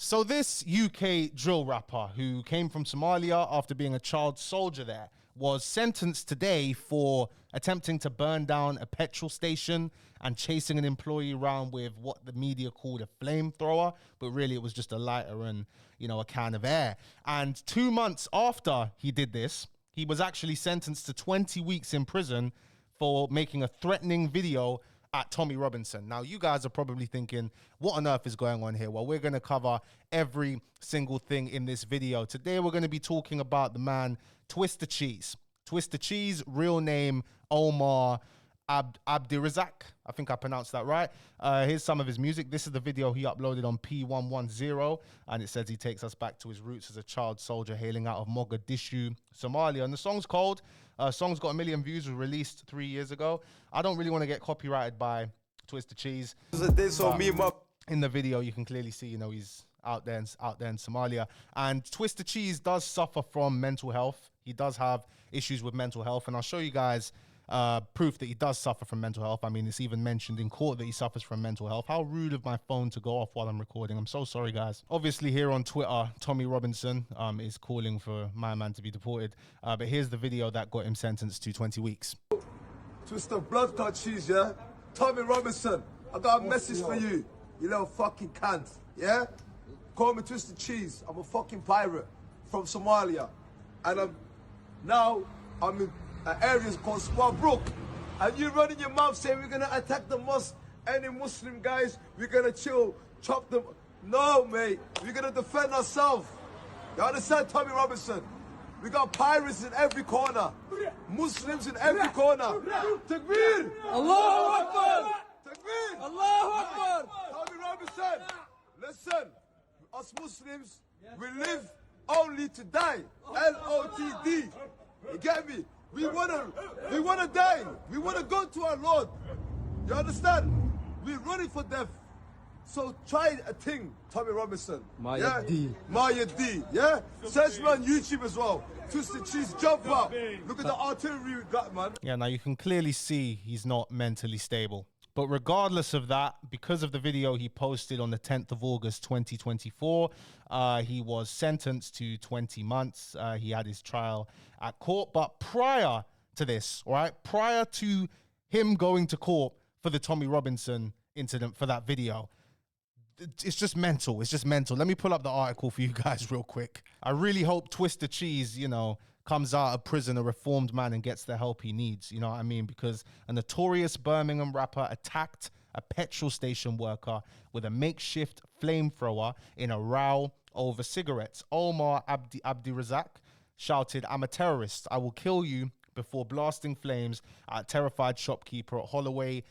So this UK drill rapper who came from Somalia after being a child soldier there was sentenced today for attempting to burn down a petrol station and chasing an employee around with what the media called a flamethrower, but really it was just a lighter and, a can of air. And 2 months after he did this, he was actually sentenced to 20 weeks in prison for making a threatening video at Tommy Robinson. Now, you guys are probably thinking, what on earth is going on here? Well, we're going to cover every single thing in this video. Today, we're going to be talking about the man, Twista Cheese. Twista Cheese, real name, Omar Abdirazak. I think I pronounced that right. Here's some of his music. This is the video he uploaded on P110, and it says he takes us back to his roots as a child soldier hailing out of Mogadishu, Somalia. And the song's called, song's got 1 million views, was released 3 years ago. I don't really want to get copyrighted by Twista Cheese. In the video, you can clearly see, he's out there in Somalia. And Twista Cheese does suffer from mental health. He does have issues with mental health, and I'll show you guys proof that he does suffer from mental health. I mean, it's even mentioned in court that he suffers from mental health. How rude of my phone to go off while I'm recording. I'm so sorry, guys. Obviously, here on Twitter, Tommy Robinson is calling for my man to be deported. But here's the video that got him sentenced to 20 weeks. Twista blood clot cheese, yeah? Tommy Robinson, I got a message for you, you little fucking cunt, yeah? Call me Twista Cheese. I'm a fucking pirate from Somalia. And I'm in an area called Squabrook, and you running your mouth saying we're gonna attack the mosque, any Muslim guys, we're gonna chill, chop them. No, mate, we're gonna defend ourselves. You understand, Tommy Robinson? We got pirates in every corner, Muslims in every corner. Takbir! Allahu Akbar! Takbir! Allahu Akbar! Tommy Robinson, listen, us Muslims, we live only to die. L-O-T-D. You get me? We wanna die. We wanna go to our Lord. You understand? We're running for death. So try a thing, Tommy Robinson. Maya D. Maya D. Yeah? Search me on YouTube as well. Twista Cheese jumper. Look at the artillery we got, man. Yeah, now you can clearly see he's not mentally stable. But regardless of that, because of the video he posted on the 10th of August, 2024, he was sentenced to 20 months. He had his trial at court. But prior to this, prior to him going to court for the Tommy Robinson incident, for that video, it's just mental. It's just mental. Let me pull up the article for you guys real quick. I really hope Twista Cheese, comes out of prison a reformed man and gets the help he needs. You know what I mean? Because a notorious Birmingham rapper attacked a petrol station worker with a makeshift flamethrower in a row over cigarettes. Omar Abdirazak shouted, "I'm a terrorist. I will kill you," before blasting flames at a terrified shopkeeper at Holloway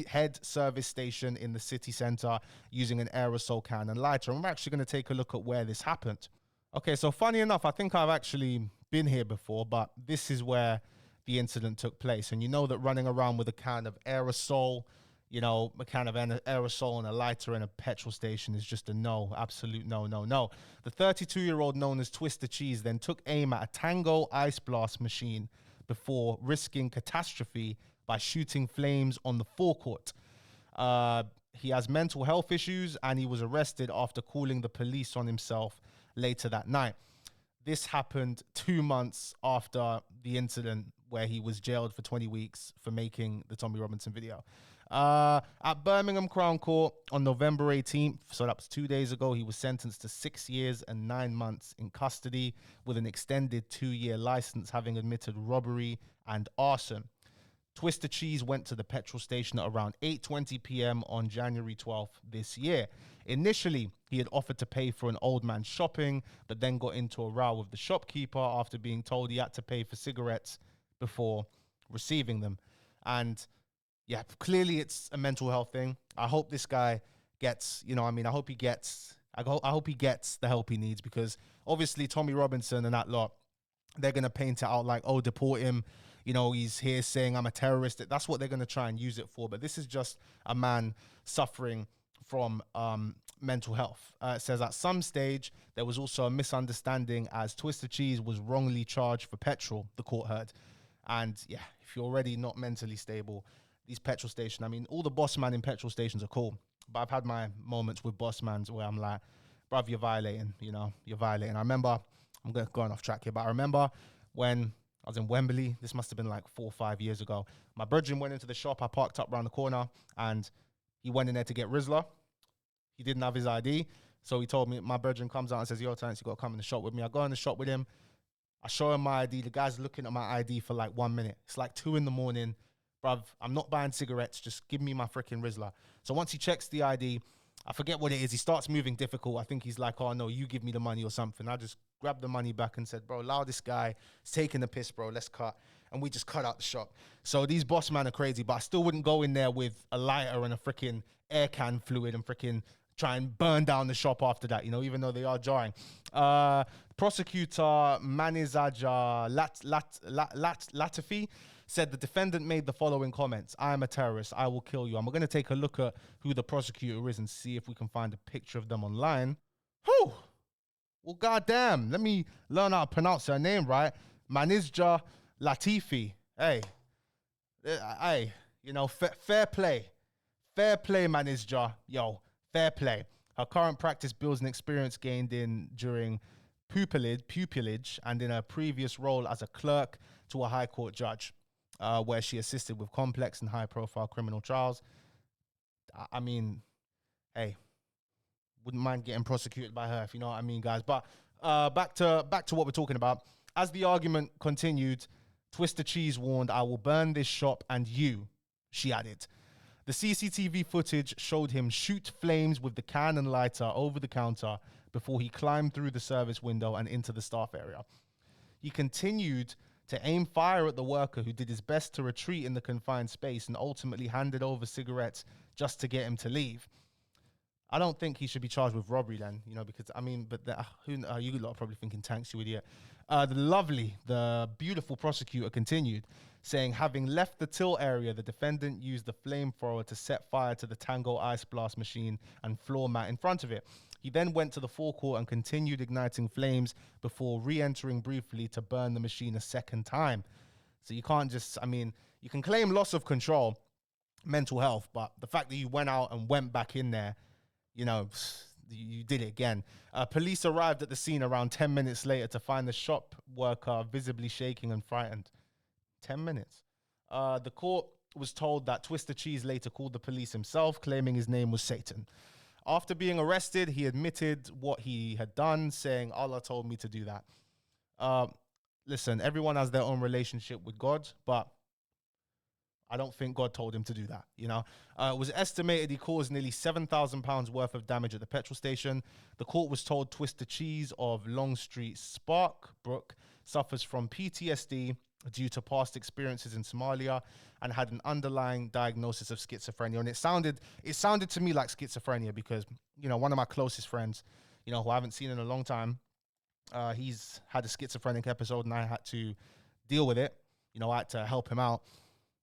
Head service station in the city centre using an aerosol can and lighter. And we're actually going to take a look at where this happened. Okay, so funny enough, I think I've actually been here before, but this is where the incident took place. And you know that running around with a can of aerosol, a can of aerosol and a lighter in a petrol station is just a no, absolute no, no, no. The 32-year-old known as Twista Cheese then took aim at a Tango ice blast machine before risking catastrophe by shooting flames on the forecourt. He has mental health issues and he was arrested after calling the police on himself later that night. This happened 2 months after the incident where he was jailed for 20 weeks for making the Tommy Robinson video. At Birmingham Crown Court on November 18th, so that was 2 days ago, he was sentenced to 6 years and 9 months in custody with an extended 2-year license, having admitted robbery and arson. Twista Cheese went to the petrol station at around 8:20 p.m. on January 12th this year. Initially, he had offered to pay for an old man's shopping, but then got into a row with the shopkeeper after being told he had to pay for cigarettes before receiving them. And yeah, clearly it's a mental health thing. I hope this guy gets, I hope he gets the help he needs, because obviously Tommy Robinson and that lot, they're going to paint it out like, oh, deport him. He's here saying I'm a terrorist. That's what they're going to try and use it for. But this is just a man suffering from mental health. It says at some stage, there was also a misunderstanding as Twista Cheese was wrongly charged for petrol, the court heard. And yeah, if you're already not mentally stable, these petrol stations, all the boss man in petrol stations are cool. But I've had my moments with boss mans where I'm like, bruv, you're violating, you're violating. I remember, I'm going off track here, but I remember when I was in Wembley, this must have been like 4 or 5 years ago. My brethren went into the shop, I parked up around the corner, and he went in there to get Rizla. He didn't have his ID, so he told me, my brethren comes out and says, yo, Tankz, you got to come in the shop with me. I go in the shop with him. I show him my ID. The guy's looking at my ID for like 1 minute. It's like 2 in the morning. Bruv, I'm not buying cigarettes. Just give me my freaking Rizla. So once he checks the ID, I forget what it is. He starts moving difficult. I think he's like, oh, no, you give me the money or something. I just grabbed the money back and said, bro, allow this guy. He's taking the piss, bro. Let's cut. And we just cut out the shop. So these boss men are crazy, but I still wouldn't go in there with a lighter and a freaking air can fluid and freaking try and burn down the shop after that, even though they are jarring. Prosecutor Manizaja Latifi said the defendant made the following comments. I am a terrorist. I will kill you. I'm going to take a look at who the prosecutor is and see if we can find a picture of them online. Whew. Well, goddamn. Let me learn how to pronounce her name right. Manizja Latifi. Hey, fair play. Fair play, Manizja. Yo, fair play. Her current practice builds an experience gained during pupillage and in her previous role as a clerk to a high court judge, where she assisted with complex and high-profile criminal trials. I mean, hey, wouldn't mind getting prosecuted by her, if you know what I mean, guys. But back to what we're talking about. As the argument continued, Twister Cheese warned, "I will burn this shop and you," she added. The CCTV footage showed him shoot flames with the can and lighter over the counter before he climbed through the service window and into the staff area. He continued to aim fire at the worker who did his best to retreat in the confined space and ultimately handed over cigarettes just to get him to leave. I don't think he should be charged with robbery then, because, you lot are probably thinking, Tankz, you idiot. The beautiful prosecutor continued, saying, having left the till area, the defendant used the flamethrower to set fire to the Tango ice blast machine and floor mat in front of it. He then went to the forecourt and continued igniting flames before re-entering briefly to burn the machine a second time. So you can't just, you can claim loss of control, mental health, but the fact that you went out and went back in there, you did it again. Police arrived at the scene around 10 minutes later to find the shop worker visibly shaking and frightened. 10 minutes. The court was told that Twister Cheese later called the police himself, claiming his name was Satan. After being arrested, he admitted what he had done, saying, Allah told me to do that. Listen, everyone has their own relationship with God, but I don't think God told him to do that, It was estimated he caused nearly £7,000 worth of damage at the petrol station. The court was told Twister Cheese of Long Street, Sparkbrook, suffers from PTSD due to past experiences in Somalia and had an underlying diagnosis of schizophrenia. And it sounded to me like schizophrenia because, one of my closest friends, who I haven't seen in a long time, he's had a schizophrenic episode and I had to deal with it. I had to help him out.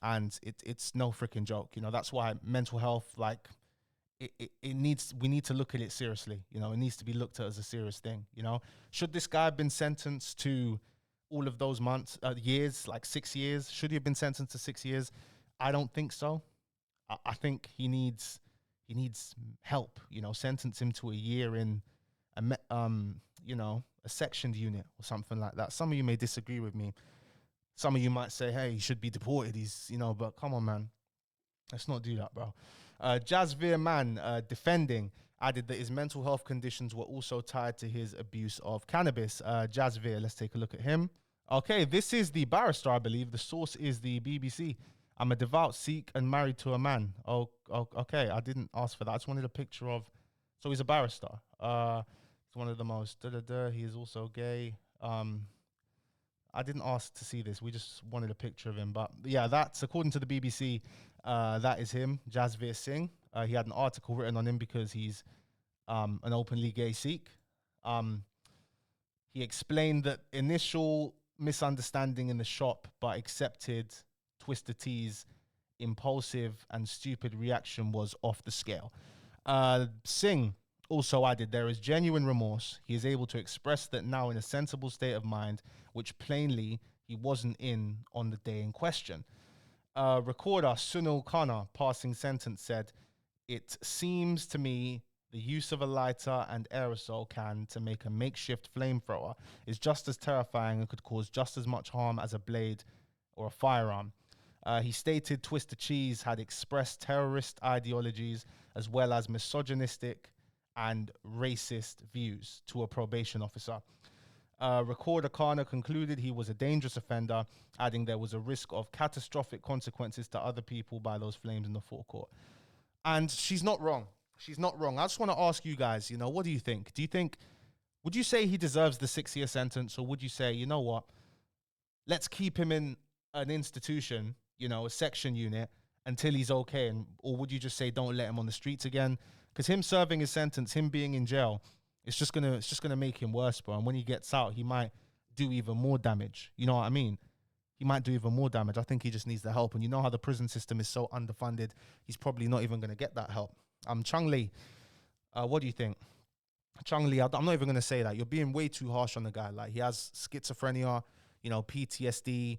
And it's no freaking joke. That's why mental health, we need to look at it seriously. It needs to be looked at as a serious thing. Should this guy have been sentenced to all of those years, like 6 years? Should he have been sentenced to 6 years? I don't think so. I think he needs help. Sentence him to a year in a sectioned unit or something like that. Some of you may disagree with me. Some of you might say, hey, he should be deported. But come on, man. Let's not do that, bro. Jazveer Man, defending, added that his mental health conditions were also tied to his abuse of cannabis. Jazveer, let's take a look at him. Okay, this is the barrister, I believe. The source is the BBC. I'm a devout Sikh and married to a man. Oh, okay. I didn't ask for that. I just wanted a picture of... So he's a barrister. He's one of the most... He is also gay. I didn't ask to see this. We just wanted a picture of him. But yeah, that's, according to the BBC, that is him, Jazveer Singh. He had an article written on him because he's an openly gay Sikh. He explained that initial misunderstanding in the shop, but accepted Twister T's impulsive and stupid reaction was off the scale. Singh also added, there is genuine remorse. He is able to express that now in a sensible state of mind, which plainly he wasn't in on the day in question. Recorder Sunil Khanna, passing sentence, said, it seems to me The use of a lighter and aerosol can to make a makeshift flamethrower is just as terrifying and could cause just as much harm as a blade or a firearm. He stated Twister Cheese had expressed terrorist ideologies as well as misogynistic and racist views to a probation officer. Recorder Kana concluded he was a dangerous offender, adding there was a risk of catastrophic consequences to other people by those flames in the forecourt. And she's not wrong. She's not wrong. I just want to ask you guys, what do you think? Would you say he deserves the 6-year sentence, or would you say, you know what, let's keep him in an institution, a section unit until he's okay? Or would you just say, don't let him on the streets again? Because him serving his sentence, him being in jail, it's just gonna make him worse, bro. And when he gets out, he might do even more damage. You know what I mean? He might do even more damage. I think he just needs the help. And you know how the prison system is so underfunded, he's probably not even gonna get that help. Chung Lee, what do you think? Chung Lee, I'm not even gonna say that. You're being way too harsh on the guy. Like, he has schizophrenia, PTSD.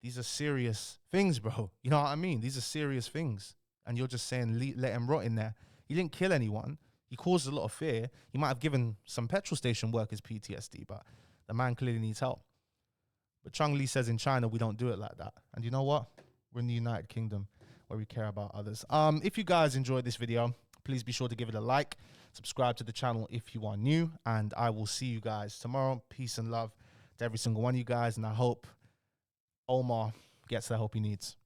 These are serious things, bro. You know what I mean? These are serious things. And you're just saying let him rot in there. He didn't kill anyone. He caused a lot of fear. He might have given some petrol station workers PTSD, but the man clearly needs help. But Chung Lee says in China, we don't do it like that. And you know what? We're in the United Kingdom where we care about others. If you guys enjoyed this video, please be sure to give it a like. Subscribe to the channel if you are new. And I will see you guys tomorrow. Peace and love to every single one of you guys. And I hope Omar gets the help he needs.